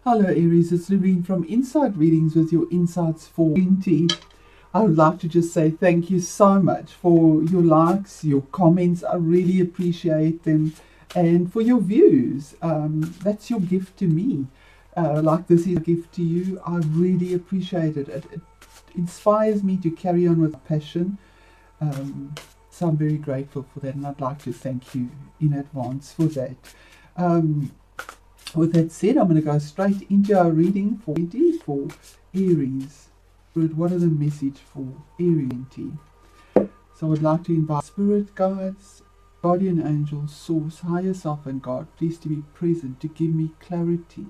Hello Aries, it's Lorene from Insight Readings with your insights for 20. I would like to just say thank you so much for your likes, your comments. I really appreciate them, and for your views. That's your gift to me. Like this is a gift to you. I really appreciate it. It inspires me to carry on with passion. So I'm very grateful for that, and I'd like to thank you in advance for that. With that said, I'm going to go straight into our reading for Aries. What are the message for Aries? So I would like to invite spirit guides, guardian angels, source, higher self and God, please to be present to give me clarity,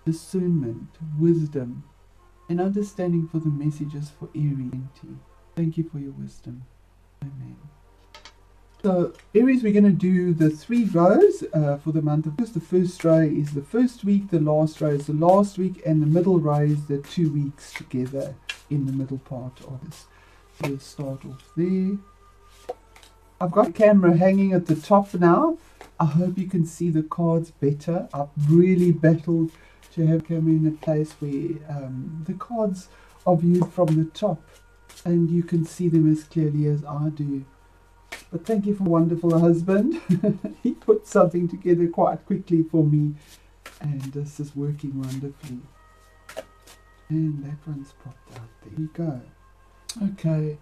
discernment, wisdom, and understanding for the messages for Aries. Thank you for your wisdom. Amen. So Aries, we're going to do the 3 rows for the month of August. The first row is the first week, the last row is the last week, and the middle row is the 2 weeks together in the middle part of this. So we'll start off there. I've got the camera hanging at the top now. I hope you can see the cards better. I've really battled to have camera in a place where the cards are viewed from the top and you can see them as clearly as I do. But thank you for a wonderful husband. He put something together quite quickly for me, and this is working wonderfully. And that one's popped out. There we go. Okay,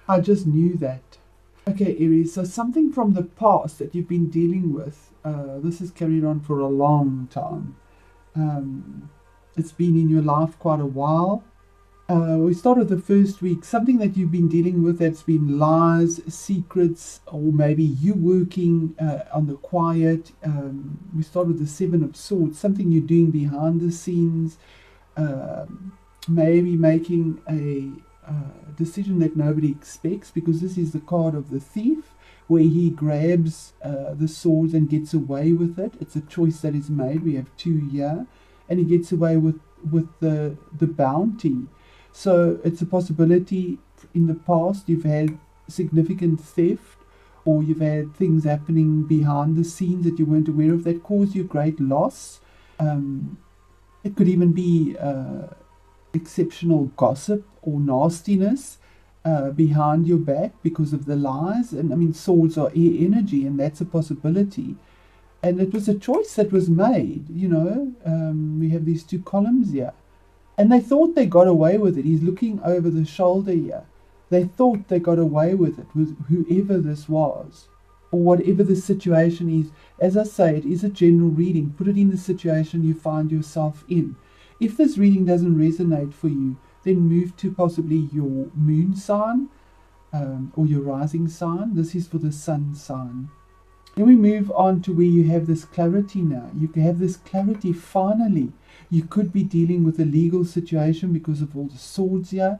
I just knew that. Okay, Aries, so something from the past that you've been dealing with, this has carried on for a long time. It's been in your life quite a while. We started the first week, something that you've been dealing with that's been lies, secrets, or maybe you working on the quiet. We started the 7 of Swords, something you're doing behind the scenes, maybe making a decision that nobody expects, because this is the card of the thief, where he grabs the swords and gets away with it. It's a choice that is made. We have 2 here, and he gets away with the bounty. So it's a possibility in the past you've had significant theft, or you've had things happening behind the scenes that you weren't aware of that caused you great loss. It could even be exceptional gossip or nastiness behind your back because of the lies. And I mean, swords are air energy, and that's a possibility. And it was a choice that was made, you know. We have these 2 columns here. And they thought they got away with it. He's looking over the shoulder here. They thought they got away with it, with whoever this was, or whatever the situation is. As I say, it is a general reading. Put it in the situation you find yourself in. If this reading doesn't resonate for you, then move to possibly your moon sign or your rising sign. This is for the sun sign. Then we move on to where you have this clarity now. You can have this clarity finally. You could be dealing with a legal situation because of all the swords here.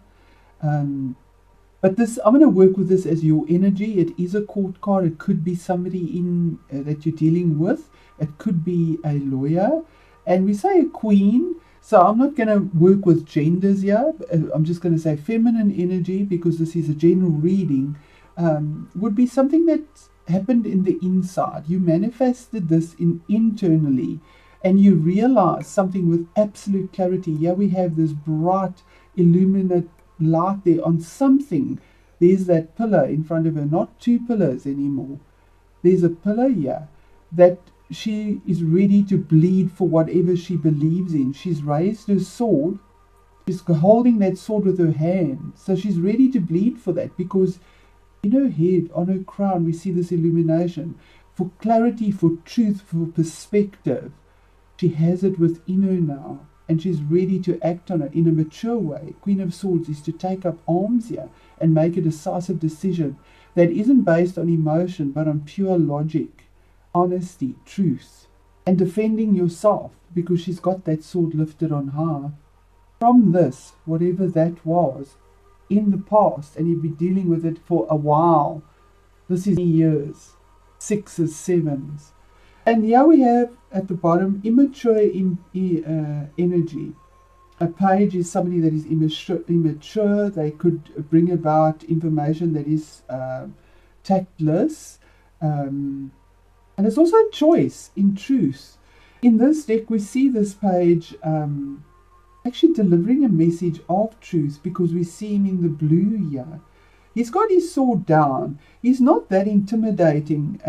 But this, I'm going to work with this as your energy. It is a court card. It could be somebody in that you're dealing with. It could be a lawyer. And we say a queen. So I'm not going to work with genders here. I'm just going to say feminine energy, because this is a general reading. Would be something that happened in the inside. You manifested this internally, and you realize something with absolute clarity. Here we have this bright illuminate light there on something. There's that pillar in front of her, not 2 pillars anymore. There's a pillar here that she is ready to bleed for whatever she believes in. She's raised her sword. She's holding that sword with her hand, so she's ready to bleed for that, because in her head, on her crown, we see this illumination. For clarity, for truth, for perspective. She has it within her now, and she's ready to act on it in a mature way. Queen of Swords is to take up arms here and make a decisive decision that isn't based on emotion, but on pure logic, honesty, truth, and defending yourself, because she's got that sword lifted on high. From this, whatever that was, in the past, and you've been dealing with it for a while. This is years, 6s, 7s. And here we have at the bottom immature energy. A page is somebody that is immature. They could bring about information that is tactless. And it's also a choice in truth. In this deck, we see this page actually delivering a message of truth, because we see him in the blue here. He's got his sword down. He's not that intimidating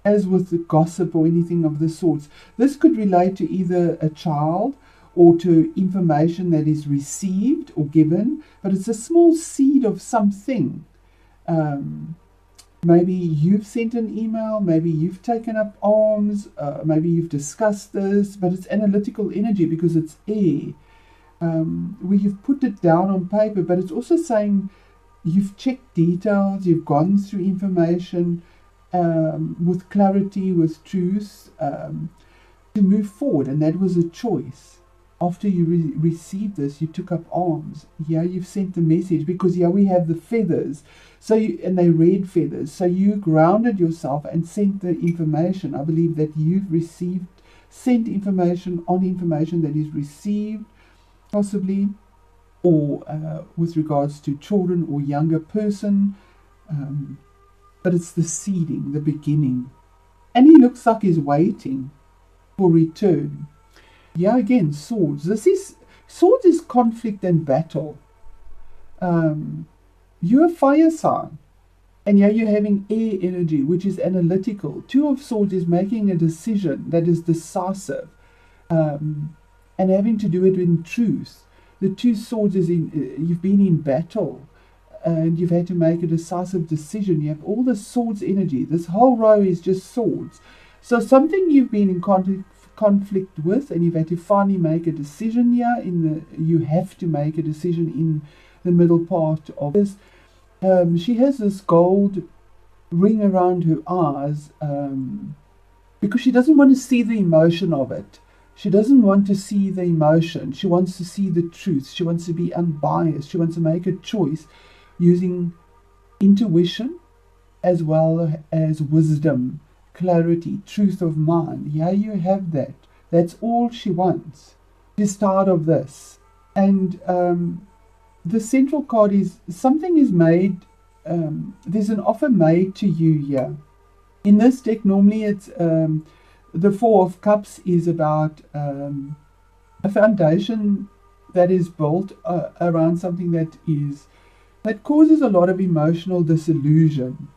as with the gossip or anything of the sorts. This could relate to either a child or to information that is received or given, but it's a small seed of something. Maybe you've sent an email, maybe you've taken up arms, maybe you've discussed this, but it's analytical energy because it's air. Where you've put it down on paper, but it's also saying you've checked details, you've gone through information with clarity, with truth, to move forward, and that was a choice. After you received this, you took up arms. Yeah, you've sent the message, because here we have the feathers, and they red feathers. So you grounded yourself and sent the information. I believe that you've sent information on information that is received, possibly, or with regards to children or younger person. But it's the seeding, the beginning. And he looks like he's waiting for return. Yeah, again, swords. Swords is conflict and battle. You're a fire sign. And yeah, you're having air energy, which is analytical. Two of Swords is making a decision that is decisive, and having to do it in truth. The Two Swords is you've been in battle, and you've had to make a decisive decision. You have all the Swords energy. This whole row is just swords. So something you've been in conflict with, and you've had to finally make a decision here. You have to make a decision in the middle part of this. She has this gold ring around her eyes, because she doesn't want to see the emotion of it. She doesn't want to see the emotion. She wants to see the truth. She wants to be unbiased. She wants to make a choice using intuition as well as wisdom, clarity, truth of mind. Yeah, you have that. That's all she wants. She's tired of this. And the central card is something is made, there's an offer made to you here. In this deck, normally it's the Four of Cups is about a foundation that is built around something that causes a lot of emotional disillusion.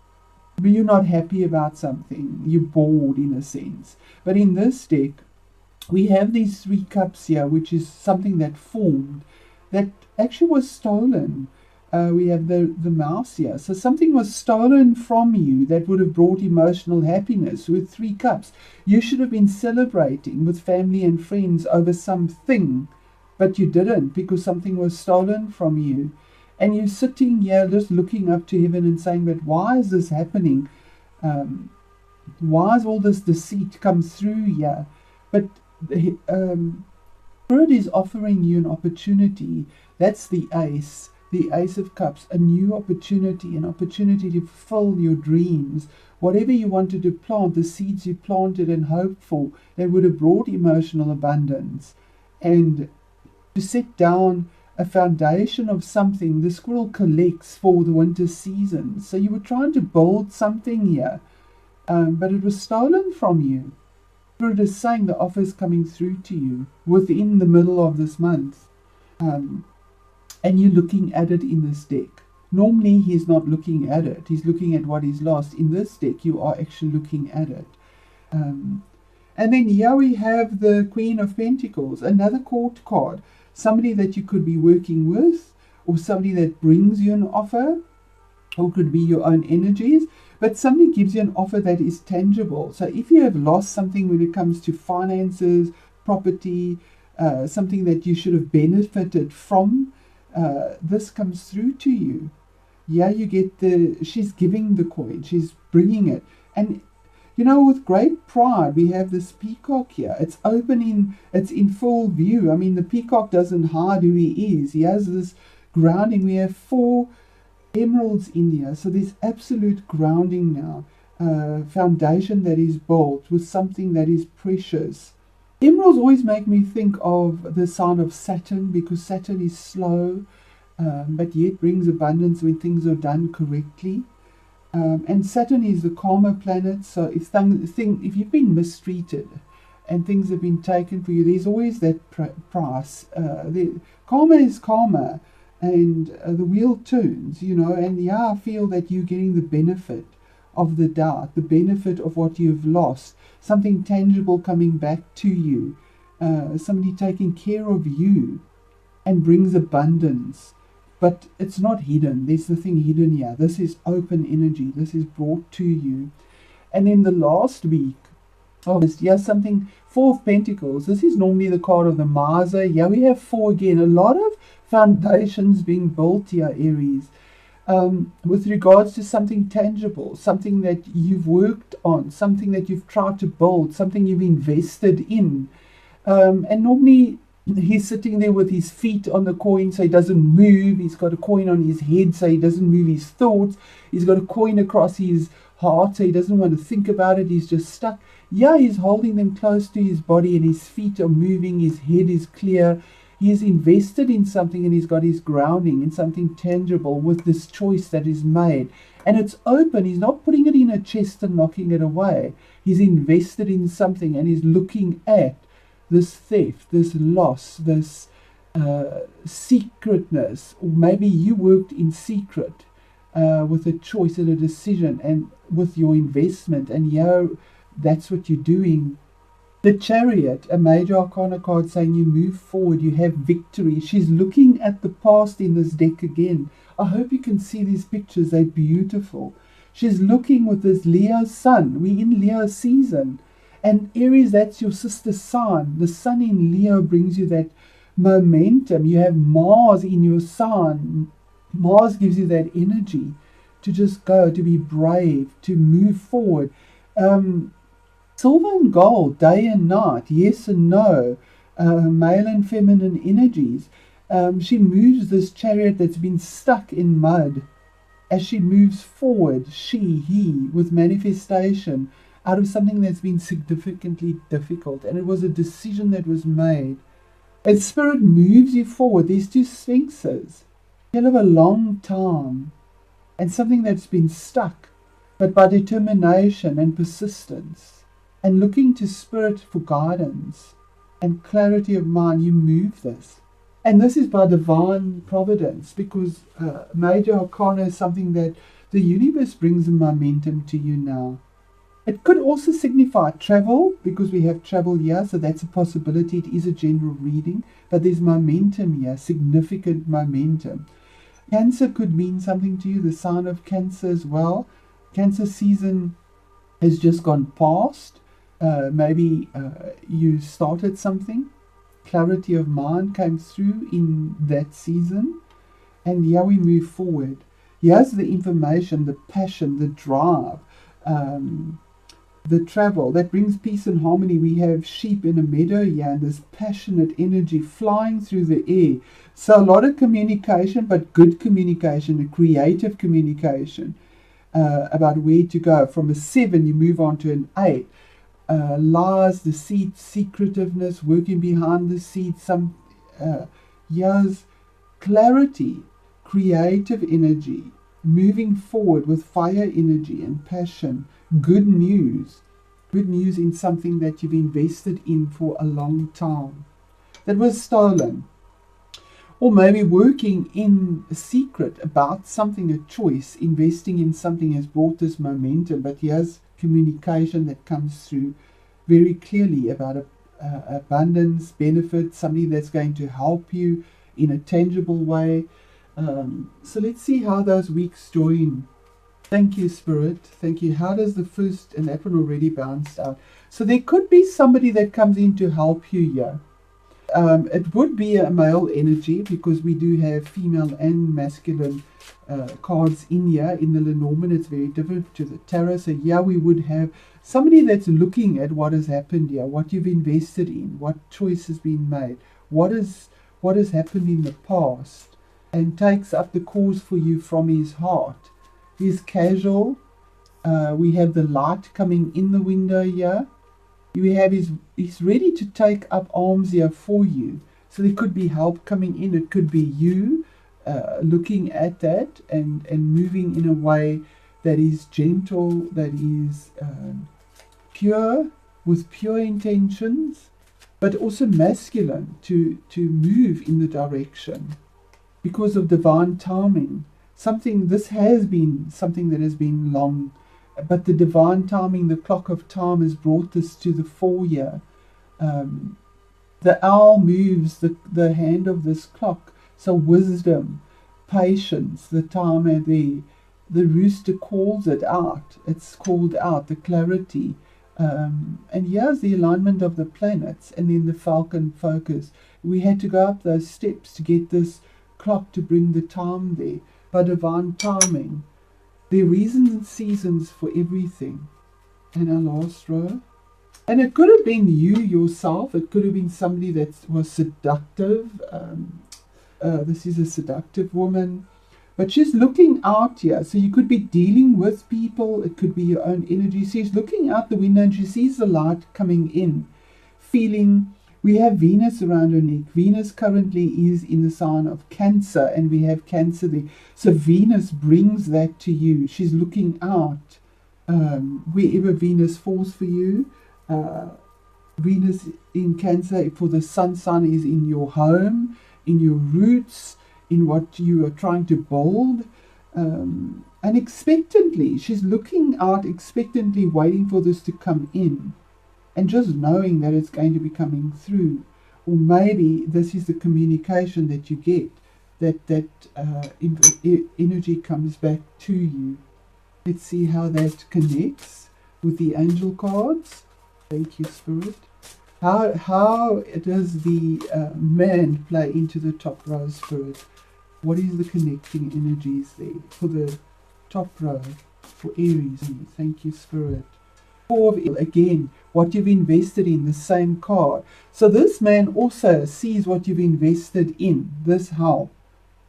You're not happy about something, you're bored in a sense. But in this deck, we have these 3 cups here, which is something that formed, that actually was stolen. We have the mouse here. So something was stolen from you that would have brought emotional happiness with 3 cups. You should have been celebrating with family and friends over something, but you didn't, because something was stolen from you. And you're sitting here just looking up to heaven and saying, but why is this happening? Why has all this deceit come through here? But the Spirit is offering you an opportunity. That's the Ace of Cups, a new opportunity, an opportunity to fulfill your dreams. Whatever you wanted to plant, the seeds you planted and hoped for, that would have brought emotional abundance. And to set down a foundation of something, the squirrel collects for the winter season. So you were trying to build something here, but it was stolen from you. Spirit is saying the offer is coming through to you within the middle of this month. And you're looking at it in this deck. Normally he's not looking at it. He's looking at what he's lost. In this deck, you are actually looking at it. And then here we have the Queen of Pentacles, another court card. Somebody that you could be working with, or somebody that brings you an offer, or could be your own energies, but somebody gives you an offer that is tangible. So if you have lost something when it comes to finances, property, something that you should have benefited from, this comes through to you. Yeah, you get she's giving the coin, she's bringing it. And you know, with great pride, we have this peacock here. It's opening, it's in full view. I mean, the peacock doesn't hide who he is. He has this grounding. We have 4 emeralds in here. So there's absolute grounding now. Foundation that is built with something that is precious. Emeralds always make me think of the sign of Saturn, because Saturn is slow, but yet brings abundance when things are done correctly. And Saturn is the karma planet, so if you've been mistreated and things have been taken for you, there's always that price. Karma is karma, and the wheel turns, and I feel that you're getting the benefit of the doubt, the benefit of what you've lost, something tangible coming back to you, somebody taking care of you and brings abundance. But it's not hidden. There's nothing hidden here. This is open energy. This is brought to you. And in the last week, something, 4 of Pentacles. This is normally the card of the miser. We have 4 again. A lot of foundations being built here, Aries, with regards to something tangible, something that you've worked on, something that you've tried to build, something you've invested in. And normally he's sitting there with his feet on the coin so he doesn't move. He's got a coin on his head so he doesn't move his thoughts. He's got a coin across his heart so he doesn't want to think about it. He's just stuck. He's holding them close to his body and his feet are moving. His head is clear. He's invested in something and he's got his grounding in something tangible with this choice that is made. And it's open. He's not putting it in a chest and knocking it away. He's invested in something and he's looking at this theft, this loss, this secretness. Or maybe you worked in secret with a choice and a decision and with your investment, and that's what you're doing. The Chariot, a major arcana card saying you move forward, you have victory. She's looking at the past in this deck again. I hope you can see these pictures, they're beautiful. She's looking with this Leo sun. We're in Leo season. And Aries, that's your sister sign. The sun in Leo brings you that momentum. You have Mars in your sign. Mars gives you that energy to just go, to be brave, to move forward. Silver and gold, day and night, yes and no, male and feminine energies. She moves this chariot that's been stuck in mud. As she moves forward, he, with manifestation, out of something that's been significantly difficult. And it was a decision that was made. And Spirit moves you forward. There's 2 sphinxes. Hell of a long time. And something that's been stuck. But by determination and persistence, and looking to Spirit for guidance and clarity of mind, you move this. And this is by divine providence, because major arcana is something that the universe brings a momentum to you now. It could also signify travel, because we have travel here, so that's a possibility. It is a general reading, but there's momentum here, significant momentum. Cancer could mean something to you, the sign of Cancer as well. Cancer season has just gone past. Maybe you started something. Clarity of mind came through in that season. And here we move forward. Here's the information, the passion, the drive, the travel. That brings peace and harmony. We have sheep in a meadow here, and this passionate energy flying through the air. So a lot of communication, but good communication, a creative communication about where to go. From a 7, you move on to an 8. Lies, deceit, secretiveness, working behind the scenes, here's clarity, creative energy, moving forward with fire energy and passion, good news in something that you've invested in for a long time that was stolen, or maybe working in a secret about something, a choice, investing in something has brought this momentum, but here's communication that comes through very clearly about abundance, benefit, somebody that's going to help you in a tangible way. So let's see how those weeks join. Thank you, Spirit. Thank you. How does the first, and that one already bounced out. So there could be somebody that comes in to help you here. It would be a male energy, because we do have female and masculine cards in here. In the Lenormand, it's very different to the tarot. So here we would have somebody that's looking at what has happened here, what you've invested in, what choice has been made, what has happened in the past, and takes up the cause for you from his heart. He's casual. We have the light coming in the window here. We have he's ready to take up arms here for you. So there could be help coming in. It could be you looking at that and moving in a way that is gentle, that is pure, with pure intentions, but also masculine to move in the direction because of divine timing. This has been something that has been long, but the divine timing, the clock of time, has brought this to the fore here. The owl moves the hand of this clock, so wisdom, patience, the time are there. The rooster calls it out. It's called out, the clarity. And here's the alignment of the planets, and then the falcon focus. We had to go up those steps to get this clock to bring the time there. By divine timing, there are reasons and seasons for everything. And our last row. And it could have been you yourself. It could have been somebody that was seductive. This is a seductive woman. But she's looking out here. So you could be dealing with people. It could be your own energy. She's looking out the window and she sees the light coming in. Feeling, we have Venus around her neck. Venus currently is in the sign of Cancer, and we have Cancer there. So Venus brings that to you. She's looking out wherever Venus falls for you. Venus in Cancer for the sun sign is in your home, in your roots, in what you are trying to build, and expectantly. She's looking out expectantly, waiting for this to come in, and just knowing that it's going to be coming through. Or maybe this is the communication that you get, that energy comes back to you. Let's see how that connects with the angel cards. Thank you, Spirit. How does the man play into the top row, Spirit? What is the connecting energies there for the top row for Aries? Thank you, Spirit. Again, what you've invested in, the same card. So this man also sees what you've invested in, this help.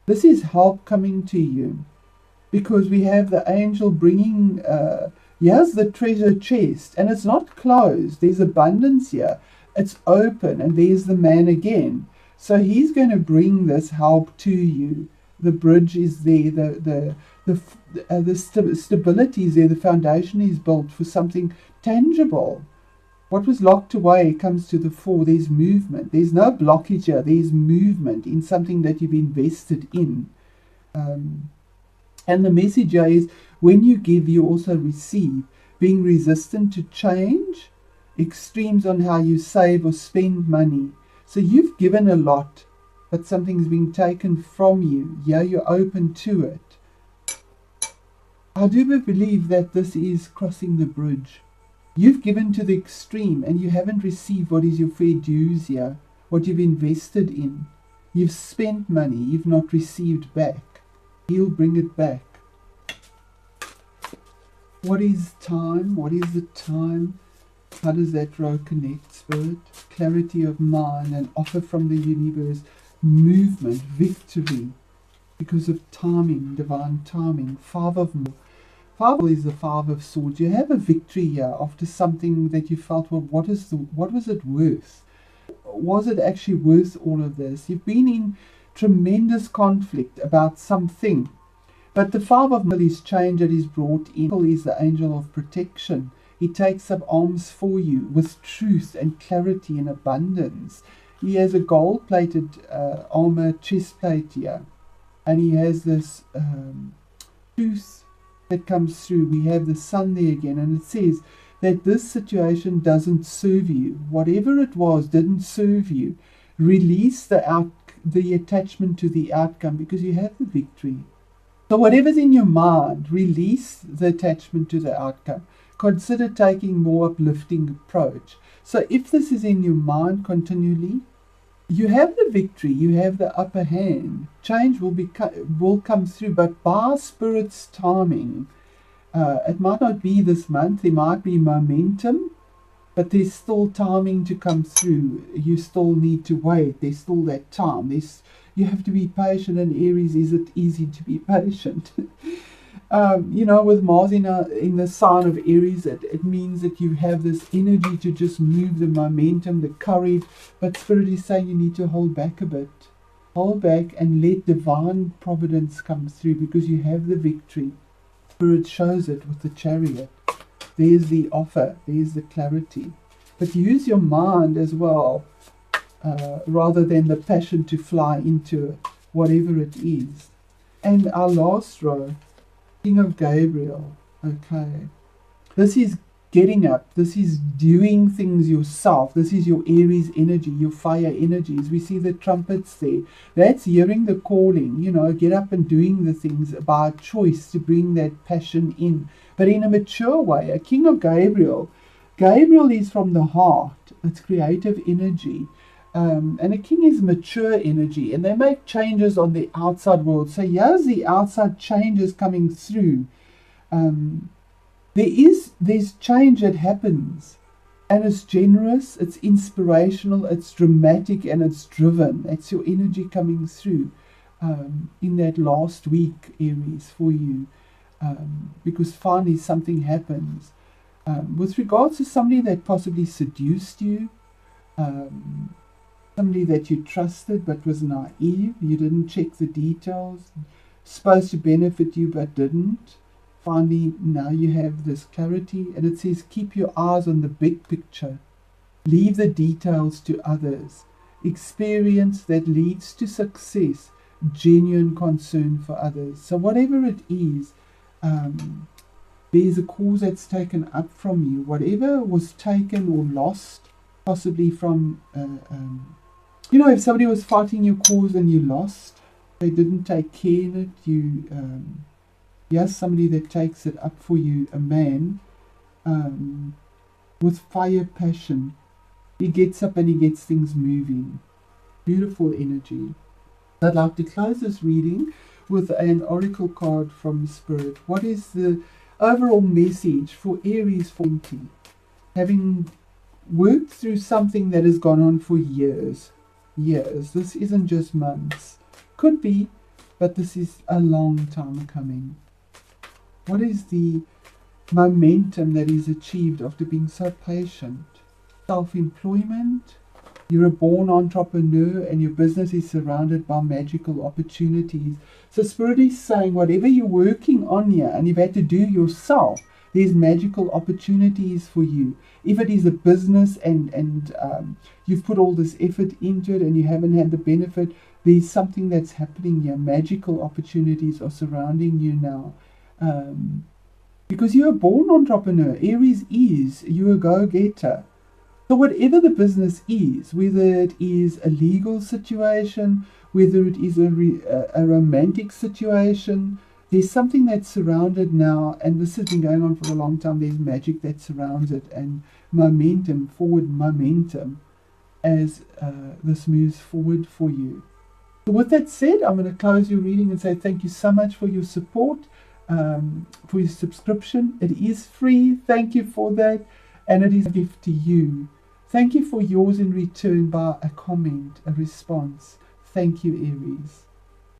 This is help coming to you, because we have the angel bringing, here's the treasure chest, and it's not closed. There's abundance here. It's open, and there's the man again. So he's going to bring this help to you. The bridge is there, the stability is there, the foundation is built for something tangible. What was locked away comes to the fore. There's movement. There's no blockage here. There's movement in something that you've invested in. And the message here is, when you give, you also receive. Being resistant to change, extremes on how you save or spend money. So you've given a lot, but something's being taken from you. Yeah, you're open to it. I do believe that this is crossing the bridge. You've given to the extreme, and you haven't received what is your fair dues here, what you've invested in. You've spent money, you've not received back. He'll bring it back. What is time? What is the time? How does that row connect, Spirit? Clarity of mind, an offer from the universe, movement, victory, because of timing, divine timing. Five is the Five of Swords. You have a victory here after something that you felt, well, what was it worth? Was it actually worth all of this? You've been in tremendous conflict about something, but the Five of is change that is brought in. Is the angel of protection. He takes up arms for you with truth and clarity and abundance. He has a gold-plated armor chest plate here, and he has this truth that comes through. We have the sun there again, and it says that this situation doesn't serve you. Whatever it was didn't serve you. Release the attachment to the outcome, because you have the victory. So whatever's in your mind, release the attachment to the outcome. Consider taking more uplifting approach. So if this is in your mind continually, you have the victory, you have the upper hand. Change will come through, but by Spirit's timing. It might not be this month, there might be momentum, but there's still timing to come through. You still need to wait. There's still that time. You have to be patient, and Aries, is it easy to be patient? With Mars in the sign of Aries, it means that you have this energy to just move, the momentum, the courage, but Spirit is saying you need to hold back a bit. Hold back and let divine providence come through, because you have the victory. Spirit shows it with the Chariot. There's the offer, there's the clarity. but use your mind as well, rather than the passion to fly into whatever it is. And our last row, King of Gabriel. Okay, this is getting up. This is doing things yourself. This is your Aries energy, your fire energies. We see the trumpets there. That's hearing the calling, get up and doing the things by choice to bring that passion in, but in a mature way. A King of Gabriel. Gabriel is from the heart. It's creative energy. And a king is mature energy, and they make changes on the outside world. So here's the outside changes coming through. There's change that happens, and it's generous, it's inspirational, it's dramatic, and it's driven. That's your energy coming through in that last week, Aries, for you, because finally something happens. With regards to somebody that possibly seduced you, somebody that you trusted but was naive, you didn't check the details, supposed to benefit you but didn't. Finally, now you have this clarity, and it says keep your eyes on the big picture. Leave the details to others. Experience that leads to success. Genuine concern for others. So whatever it is, there's a cause that's taken up from you. Whatever was taken or lost, possibly from, if somebody was fighting your cause and you lost, they didn't take care of it, yes, somebody that takes it up for you, a man with fire passion. He gets up and he gets things moving. Beautiful energy. I'd like to close this reading with an oracle card from Spirit. What is the overall message for Aries 20? Having worked through something that has gone on for years. This isn't just months. Could be, but this is a long time coming. What is the momentum that is achieved after being so patient? Self-employment. You're a born entrepreneur and your business is surrounded by magical opportunities. So Spirit is saying whatever you're working on here and you've had to do yourself, there's magical opportunities for you. If it is a business and you've put all this effort into it and you haven't had the benefit, there's something that's happening here. Magical opportunities are surrounding you now. Because you're a born entrepreneur. Aries is, you're a go-getter. So whatever the business is, whether it is a legal situation, whether it is a romantic situation, there's something that's surrounded now, and this has been going on for a long time. There's magic that surrounds it, and momentum, forward momentum, as this moves forward for you. So with that said, I'm going to close your reading and say thank you so much for your support, for your subscription. It is free. Thank you for that, and it is a gift to you. Thank you for yours in return by a comment, a response. Thank you, Aries.